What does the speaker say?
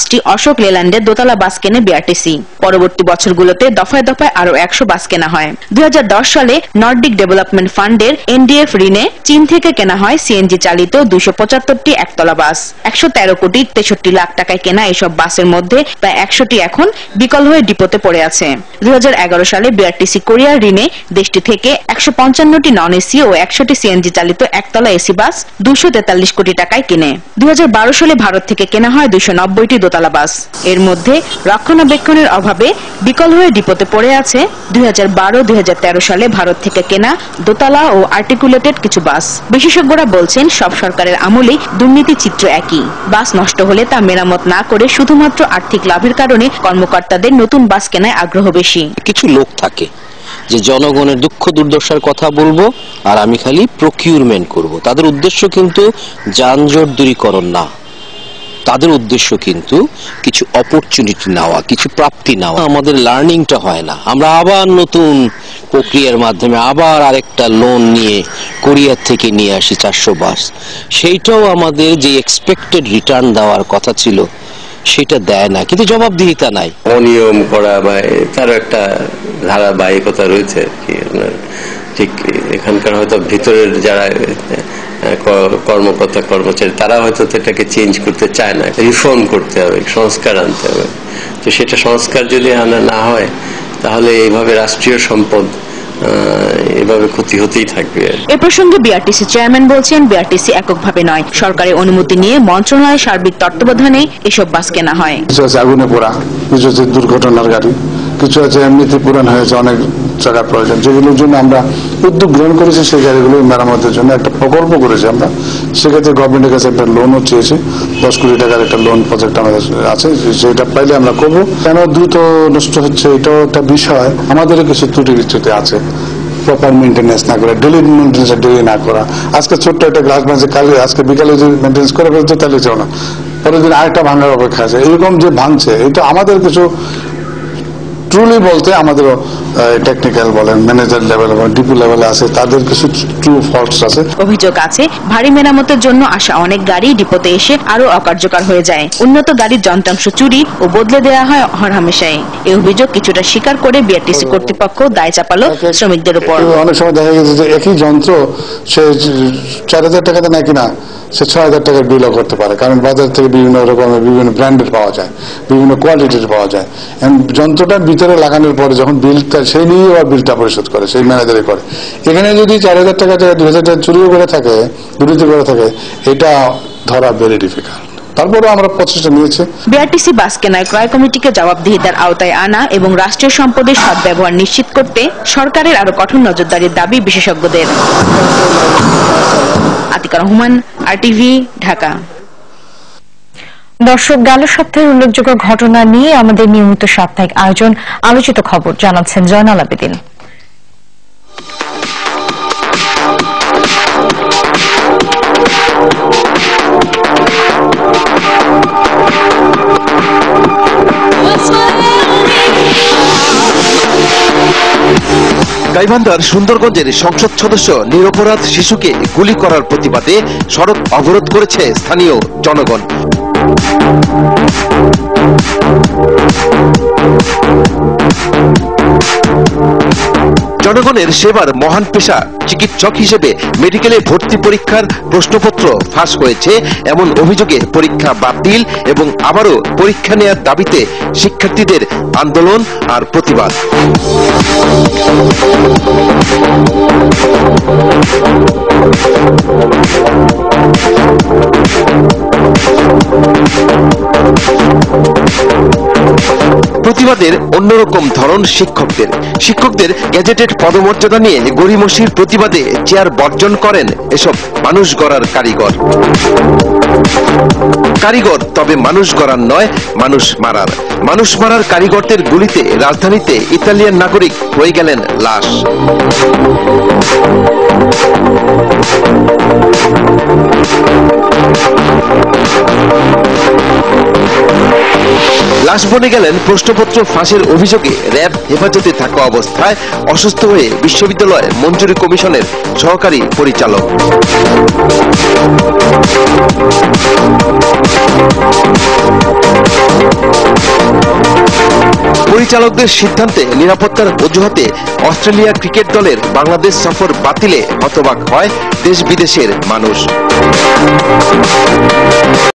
5টি অশোক লেল্যান্ডের দোতলা বাস কেনে বিআরটিসি। পরবর্তী বছরগুলোতে দফায় দফায় আরো 100 বাস কেনা হয়। 2010 সালে নর্ডিক ডেভেলপমেন্ট ফান্ডের এনডিএফ ঋণে চীন থেকে কেনা হয় সিএনজি চালিত 275টি একতলা বাস। 113 কোটি 63 লাখ টাকায় কেনা এসব বাসের মধ্যে প্রায় 100টি এখন বিকল হয়ে ডিপোতে পড়ে আছে। 2011 সালে বিআরটিসি কোরিয়ার ঋণে দেশটি থেকে 155টি নন এসি ও 100টি সিএনজি চালিত একতলা এসি বাস 243 কোটি টাকায় কিনে। 2012 সালে ভারত থেকে কেনা হয় 290টি দোতলা বাস। এর মধ্যে রক্ষণাবেক্ষণের অভাবে বিকল হয়ে ডিপোতে পড়ে আছে 2012-2013 সালে ভারত থেকে কেনা দোতলা ও আর্টিকুলেটেড কিছু বাস। বিশেষজ্ঞরা বলছেন সব সরকারের আমলেই দুর্নীতি চিত্র একই। বাস নষ্ট হলে তা মেরামত না করে শুধুমাত্র আর্থিক লাভের কারণে কর্মকর্তাদের নতুন বাস কেনায় আগ্রহ বেশি। কিছু লোক থাকে যে জনগণের দুঃখ দুর্দশার কথা বলবো আর আমি খালি প্রকিউরমেন্ট করব। তাদের উদ্দেশ্য কিন্তু যানজট দূরীকরণ না, তাদের উদ্দেশ্য কিন্তু কিছু অপরচুনিটি নেওয়া, কিছু প্রাপ্তি নেওয়া। আমাদের লার্নিংটা হয় না। আমরা আবার নতুন প্রক্রিয়ার মাধ্যমে আবার আরেকটা লোন নিয়ে কোরিয়ার থেকে নিয়ে আসি 400 বাস। সেইটাও আমাদের যে এক্সপেক্টেড রিটার্ন দেওয়ার কথা ছিল সেটা দেয় না, কিন্তু জবাবদিহিতা নাই। অনিয়ম করা বা তার একটা ধারাবাহিকতা রয়েছে কি ঠিক এখানকার হয়তো ভিতরের যারা কর্মকর্তা কর্মচারী তারা হয়তো এটাকে চেঞ্জ করতে চায় না, রিফর্ম করতে হবে, সংস্কার আনতে হবে। তো সেটা সংস্কার যদি আনা না হয় তাহলে এইভাবে রাষ্ট্রীয় সম্পদ এভাবে ক্ষতি হতেই থাকবে। এ প্রসঙ্গে বিআরটিসি চেয়ারম্যান বলছেন বিআরটিসি এককভাবে নয়, সরকারের অনুমতি নিয়ে মন্ত্রণালয়ের সার্বিক তত্ত্বাবধানে এসব বাস কেনা হয়। কিছু আছে আগুনে পোড়া, কিছু আছে দুর্ঘটনার গাড়ি, কিছু আছে এমনিতে পুরানো হয়েছে, অনেক টাকার প্রয়োজন, যেগুলোর জন্য আমরা উদ্যোগ গ্রহণ করেছি সেই গাড়িগুলো মেরামতের জন্য একটা প্রকল্প করেছি আমরা। সেক্ষেত্রে গভর্নমেন্টের কাছে একটা লোনও চেয়েছি, 10 কোটি টাকার একটা লোন প্রজেক্ট আমাদের আছে, সেটা পাইলে আমরা করবো। কেন দ্রুত নষ্ট হচ্ছে এটাও একটা বিষয়, আমাদেরও কিছু ত্রুটি বিচ্যুতি আছে। প্রপার মেনটেন্যান্স না করা, ডেলি মেনটেন্যান্স ডেলি না করা, আজকে ছোট্ট একটা গ্লাস ভাঙছে, কাল আজকে বিকালে যদি মেনটেন্যান্স করে ফেলতো তাহলে যাও না, পরের দিন আরেকটা ভাঙার অপেক্ষা আছে। এরকম যে ভাঙছে এটা আমাদের কিছু ট্রুলি বলতে আমাদেরও টেকনিক্যাল বলেন, ম্যানেজার লেভেল বলেন, ডিপো লেভেলে আছে, তাদের কিছু ট্রু ফল্টস আছে। অভিযোগ আছে ভারী মেরামতের জন্য আসা অনেক গাড়ি ডিপোতে এসে আরো অকার্যকর হয়ে যায়। উন্নত গাড়ির যন্ত্রাংশ চুরি ও বদলে দেওয়া হয় হরহামেশাই। এই অভিযোগ কিছুটা স্বীকার করে বিআরটিসি কর্তৃপক্ষ দায় চাপালো শ্রমিকদের উপর। অনেক সময় দেখা গেছে যে একই যন্ত্র সে 4000 টাকাতে নেয় কিনা সে 6000 টাকার বিলও করতে পারে, কারণ বাজার থেকে বিভিন্ন রকমের বিভিন্ন ব্র্যান্ডের পাওয়া যায়, বিভিন্ন কোয়ালিটির পাওয়া যায়। যন্ত্রটার ভিতরে লাগানোর পরে যখন বিলটা সেই নিয়ে আবার বিলটা পরিশোধ করে, সেই ম্যানেজারই করে। এখানে যদি 4000 টাকা 2000 টাকা চুরিও করে থাকে, দুর্নীতি করে থাকে, এটা ধরা ভেরি ডিফিকাল্ট। তারপরেও আমরা প্রচেষ্টা নিয়েছি। বিআরটিসি বাস কেনায় ক্রয় কমিটিকে জবাবদিহিতার আওতায় আনা এবং রাষ্ট্রীয় সম্পদের সদ্ব্যবহার নিশ্চিত করতে সরকারের আরো কঠোর নজরদারির দাবি বিশেষজ্ঞদের। আতিকা রহমান, আরটিভি, ঢাকা। দর্শক, গেল সপ্তাহের উল্লেখযোগ্য ঘটনা নিয়ে আমাদের নিয়মিত সাপ্তাহিক আয়োজন আলোচিত খবর জানাচ্ছেন জয়নাল আবেদিন। গাইবান্ধার সুন্দরগঞ্জের সংসদ সদস্য নিরপরাধ শিশুকে গুলি করার প্রতিবাদে সড়ক অবরোধ করেছে স্থানীয় জনগণ। জনগণের সেবার মহান পেশা চিকিৎসক হিসেবে মেডিকেলে ভর্তি পরীক্ষার প্রশ্নপত্র ফাঁস হয়েছে এমন অভিযোগে পরীক্ষা বাতিল এবং আবারও পরীক্ষা নেওয়ার দাবিতে শিক্ষার্থীদের আন্দোলন আর প্রতিবাদ। প্রতিবাদের অন্যরকম ধরন শিক্ষকদের গ্যাজেটেড পদমর্যাদা নিয়ে গড়িমসির প্রতিবাদে চেয়ার বর্জন করেন এসব মানুষ গড়ার কারিগর, তবে মানুষ গড়ার নয়, মানুষ মারার কারিগরদের গুলিতে রাজধানীতে ইতালিয়ান নাগরিক হয়ে গেলেন লাশ। লাশ বনে গেলেন প্রশ্নপত্র ফাঁসের অভিযোগে র্যাব হেফাজতে থাকা অবস্থায় অসুস্থ হয়ে বিশ্ববিদ্যালয় মঞ্জুরি কমিশনের সহকারী পরিচালক। পরিচালকদের সিদ্ধান্তে নিরাপত্তার অজুহাতে অস্ট্রেলিয়া ক্রিকেট দলের বাংলাদেশ সফর বাতিলে হতবাক হয় দেশ বিদেশের মানুষ।